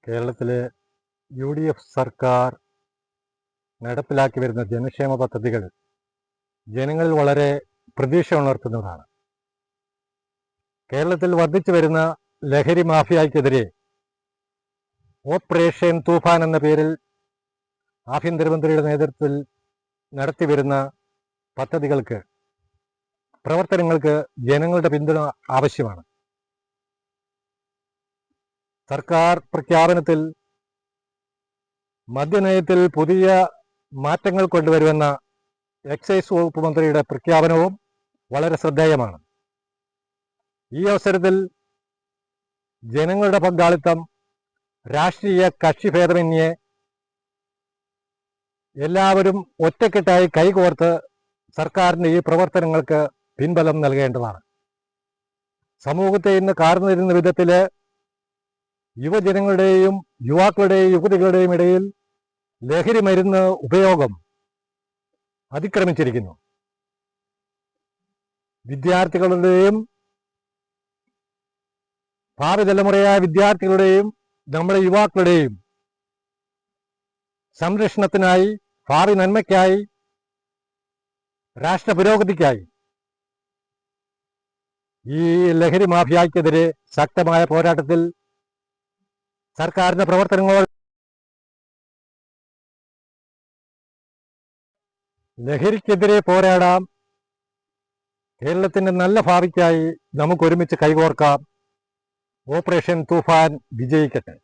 കേരളത്തിലെ UDF സർക്കാർ നടപ്പിലാക്കി വരുന്ന ജനക്ഷേമ പദ്ധതികൾ ജനങ്ങളിൽ വളരെ പ്രതീക്ഷ ഉണർത്തുന്നതാണ്. കേരളത്തിൽ വർദ്ധിച്ചു വരുന്ന ലഹരി മാഫിയയ്ക്കെതിരെ ഓപ്പറേഷൻ തൂഫാൻ എന്ന പേരിൽ ആഭ്യന്തരമന്ത്രിയുടെ നേതൃത്വത്തിൽ നടത്തിവരുന്ന പ്രവർത്തനങ്ങൾക്ക് ജനങ്ങളുടെ പിന്തുണ ആവശ്യമാണ്. സർക്കാർ പ്രഖ്യാപനത്തിൽ മദ്യനയത്തിൽ പുതിയ മാറ്റങ്ങൾ കൊണ്ടുവരുമെന്ന എക്സൈസ് വകുപ്പ് മന്ത്രിയുടെ പ്രഖ്യാപനവും വളരെ ശ്രദ്ധേയമാണ്. ഈ അവസരത്തിൽ ജനങ്ങളുടെ പങ്കാളിത്തം രാഷ്ട്രീയ കക്ഷിഭേദമന്യേ എല്ലാവരും ഒറ്റക്കെട്ടായി കൈകോർത്ത് സർക്കാരിൻ്റെ ഈ പ്രവർത്തനങ്ങൾക്ക് പിൻബലം നൽകേണ്ടതാണ്. സമൂഹത്തെ ഇന്ന് കാർന്നിരുന്ന വിധത്തിൽ യുവജനങ്ങളുടെയും യുവാക്കളുടെയും യുവതികളുടെയും ഇടയിൽ ലഹരി മരുന്ന് ഉപയോഗം അതിക്രമിച്ചിരിക്കുന്നു. വിദ്യാർത്ഥികളുടെയും ഭാവി തലമുറയായ വിദ്യാർത്ഥികളുടെയും നമ്മുടെ യുവാക്കളുടെയും സംരക്ഷണത്തിനായി, ഭാവി നന്മയ്ക്കായി, രാഷ്ട്ര പുരോഗതിക്കായി ഈ ലഹരി മാഫിയയ്ക്കെതിരെ ശക്തമായ പോരാട്ടത്തിൽ സർക്കാരിന്റെ പ്രവർത്തനങ്ങൾ ലഹരിക്കെതിരെ പോരാടാം. കേരളത്തിന്റെ നല്ല ഭാവിക്കായി നമുക്ക് ഒരുമിച്ച് കൈകോർക്കാം. ഓപ്പറേഷൻ തൂഫാൻ വിജയിക്കട്ടെ.